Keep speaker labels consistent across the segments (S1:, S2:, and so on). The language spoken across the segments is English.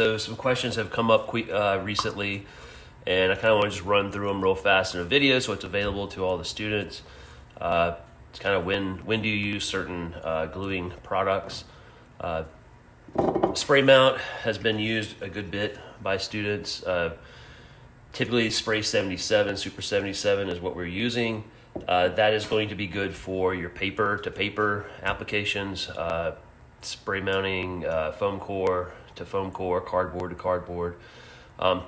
S1: So some questions have come up recently, and I kind of want to just run through them real fast in a video so it's available to all the students. It's kind of when do you use certain gluing products. Spray mount has been used a good bit by students. Typically spray 77, super 77 is what we're using. That is going to be good for your paper to paper applications, spray mounting foam core to foam core, cardboard to cardboard.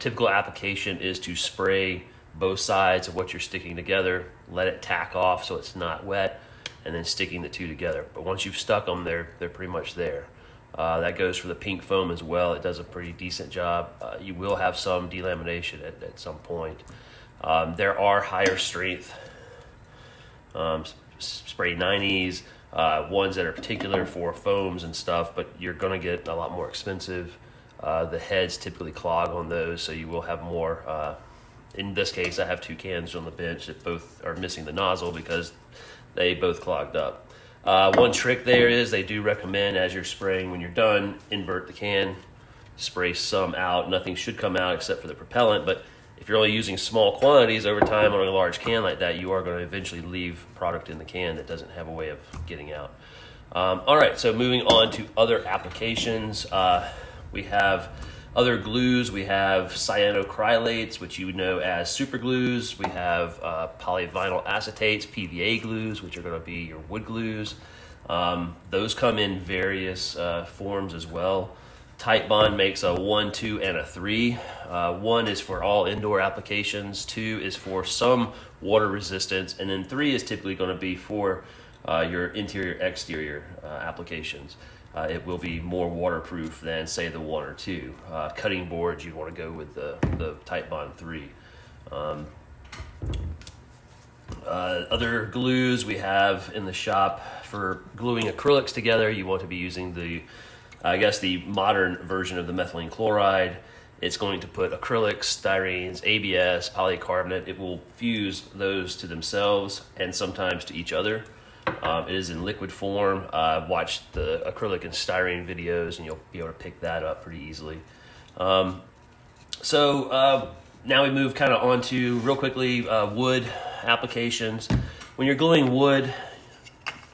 S1: Typical application is to spray both sides of what you're sticking together, let it tack off so it's not wet, and then sticking the two together. But once you've stuck them, they're pretty much there. That goes for the pink foam as well. It does a pretty decent job. You will have some delamination at some point. There are higher strength spray 90s, ones that are particular for foams and stuff, but you're going to get a lot more expensive. The heads typically clog on those, so you will have more. In this case, I have two cans on the bench that both are missing the nozzle because they both clogged up. One trick there is they do recommend as you're spraying, when you're done, invert the can, spray some out. Nothing should come out except for the propellant, but if you're only using small quantities over time on a large can like that, you are going to eventually leave product in the can that doesn't have a way of getting out. All right, so moving on to other applications. We have other glues. We have cyanocrylates, which you would know as super glues. We have polyvinyl acetates, PVA glues, which are going to be your wood glues. Those come in various forms as well. Titebond makes a 1, 2, and a 3. 1 is for all indoor applications, 2 is for some water resistance, and then 3 is typically going to be for your interior exterior applications. It will be more waterproof than, say, the 1 or 2. Cutting boards, you'd want to go with the Titebond 3. Other glues we have in the shop for gluing acrylics together, you want to be using the modern version of the methylene chloride. It's going to put acrylics, styrenes, ABS, polycarbonate. It will fuse those to themselves and sometimes to each other. It is in liquid form. Watch the acrylic and styrene videos and you'll be able to pick that up pretty easily. Now we move kind of on to, real quickly, wood applications. When you're gluing wood,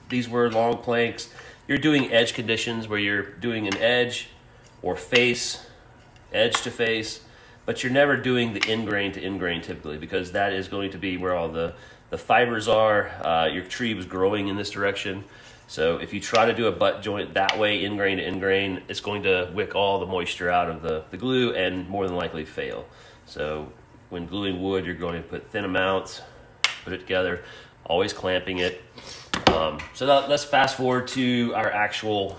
S1: these were long planks. You're doing edge conditions where you're doing an edge or face, edge to face, but you're never doing the end grain to end grain typically, because that is going to be where all the fibers are. Your tree was growing in this direction. So if you try to do a butt joint that way, end grain to end grain, it's going to wick all the moisture out of the glue and more than likely fail. So when gluing wood, you're going to put thin amounts, put it together, always clamping it. Let's fast forward to our actual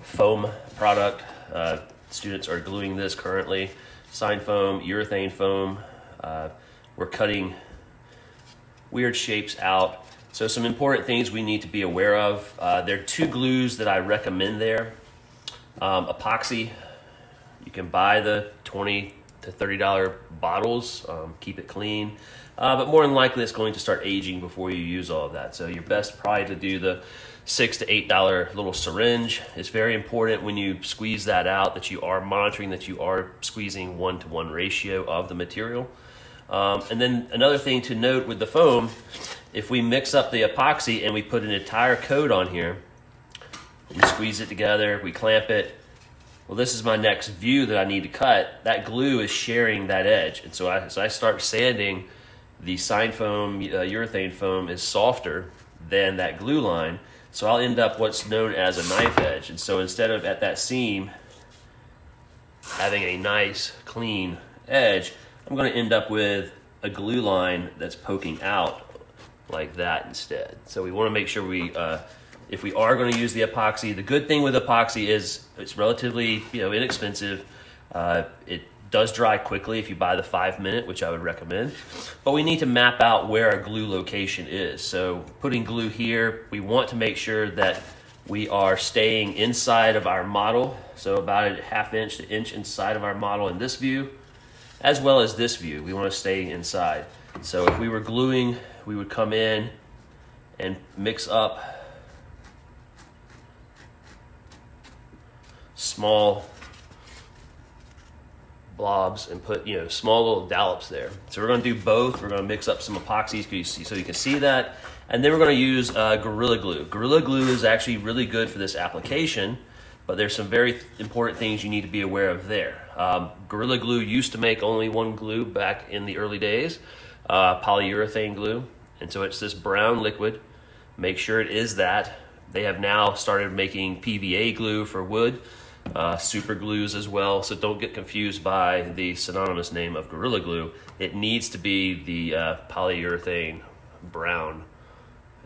S1: foam product. Students are gluing this currently. Sign foam, urethane foam. We're cutting weird shapes out. So some important things we need to be aware of. There are two glues that I recommend there. Epoxy, you can buy the $20 to $30 bottles, keep it clean. But more than likely it's going to start aging before you use all of that. So your best probably to do the $6 to $8 little syringe. It's very important when you squeeze that out that you are monitoring that you are squeezing 1-to-1 ratio of the material. And then another thing to note with the foam, if we mix up the epoxy and we put an entire coat on here, we squeeze it together, we clamp it. Well, this is my next view that I need to cut. That glue is sharing that edge. And so I start sanding. The sign foam, urethane foam is softer than that glue line. So I'll end up what's known as a knife edge. And so instead of at that seam having a nice clean edge, I'm going to end up with a glue line that's poking out like that instead. So we want to make sure if we are going to use the epoxy, the good thing with epoxy is it's relatively inexpensive. It does dry quickly if you buy the 5-minute, which I would recommend. But we need to map out where our glue location is. So putting glue here, we want to make sure that we are staying inside of our model. So about a 1/2 inch to inch inside of our model in this view, as well as this view. We want to stay inside. So if we were gluing, we would come in and mix up small blobs and put, you know, small little dollops there. So we're going to do both. We're going to mix up some epoxies so you can see that. And then we're going to use Gorilla Glue. Gorilla Glue is actually really good for this application, but there's some very important things you need to be aware of there. Gorilla Glue used to make only one glue back in the early days, polyurethane glue. And so it's this brown liquid. Make sure it is that. They have now started making PVA glue for wood, super glues as well. So don't get confused by the synonymous name of Gorilla Glue. It needs to be the polyurethane brown.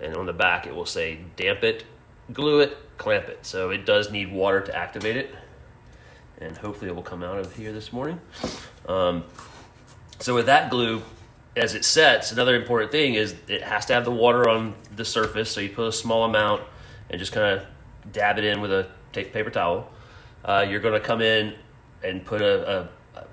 S1: And on the back it will say damp it, glue it, clamp it. So it does need water to activate it. And hopefully it will come out of here this morning. So with that glue, as it sets, another important thing is it has to have the water on the surface. So you put a small amount and just kind of dab it in with a paper towel. You're going to come in and put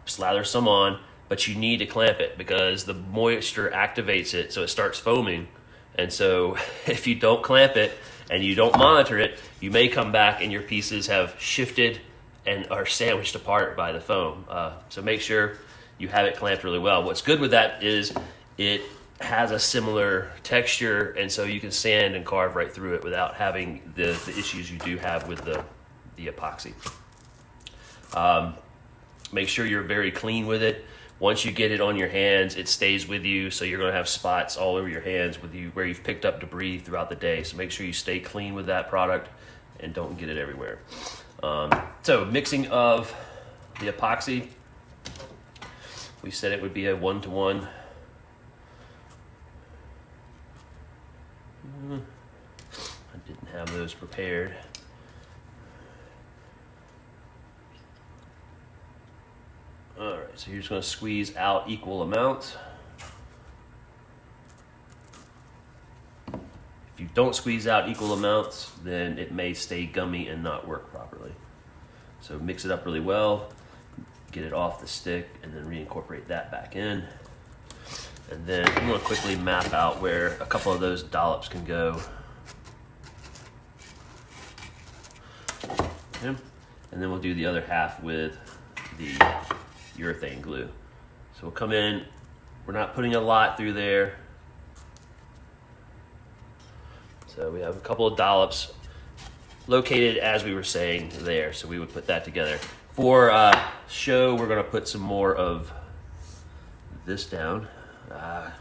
S1: slather some on, but you need to clamp it because the moisture activates it, so it starts foaming. And so if you don't clamp it and you don't monitor it, you may come back and your pieces have shifted and are sandwiched apart by the foam. So make sure you have it clamped really well. What's good with that is it has a similar texture, and so you can sand and carve right through it without having the issues you do have with the epoxy. Make sure you're very clean with it. Once you get it on your hands, it stays with you, so you're going to have spots all over your hands with you where you've picked up debris throughout the day. So make sure you stay clean with that product and don't get it everywhere. So mixing of the epoxy, we said it would be a 1-to-1. I didn't have those prepared. All right, so you're just going to squeeze out equal amounts. If you don't squeeze out equal amounts, then it may stay gummy and not work properly. So mix it up really well, get it off the stick, and then reincorporate that back in. And then I'm going to quickly map out where a couple of those dollops can go. Okay. And then we'll do the other half with the urethane glue. So we'll come in, we're not putting a lot through there. So we have a couple of dollops located as we were saying there. So we would put that together. For show, we're going to put some more of this down. And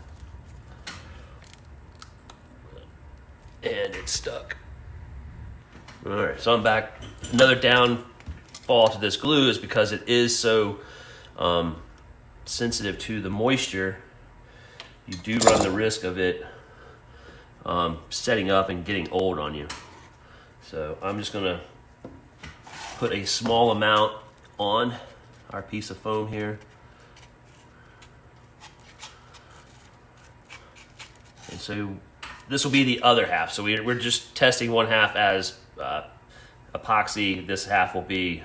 S1: it's stuck. All right, so I'm back. Another downfall to this glue is because it is so sensitive to the moisture, you do run the risk of it setting up and getting old on you. So I'm just gonna put a small amount on our piece of foam here. And so this will be the other half. So we're just testing one half as epoxy. This half will be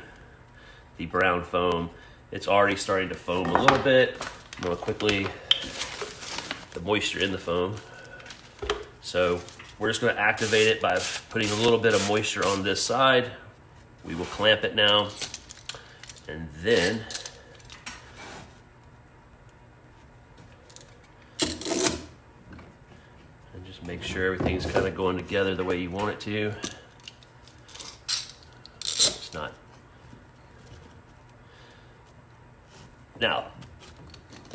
S1: the brown foam. It's already starting to foam a little bit. I'm gonna quickly, the moisture in the foam. So we're just gonna activate it by putting a little bit of moisture on this side. We will clamp it now. And then just make sure everything's kind of going together the way you want it to. It's not. Now,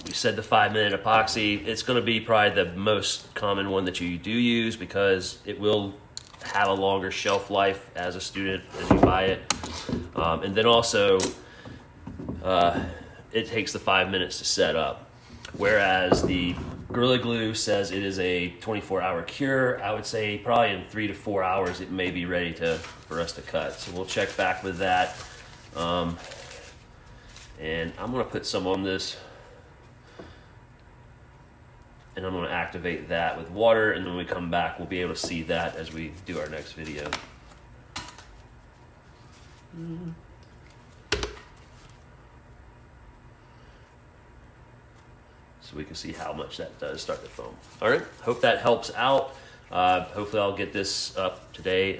S1: we said the 5-minute epoxy. It's going to be probably the most common one that you do use because it will have a longer shelf life as a student as you buy it. And then also, it takes the 5 minutes to set up. Whereas the Gorilla Glue says it is a 24-hour cure. I would say probably in 3 to 4 hours it may be ready for us to cut. So we'll check back with that. And I'm going to put some on this. And I'm going to activate that with water. And then when we come back, we'll be able to see that as we do our next video. So we can see how much that does start to foam. All right, hope that helps out. Hopefully I'll get this up today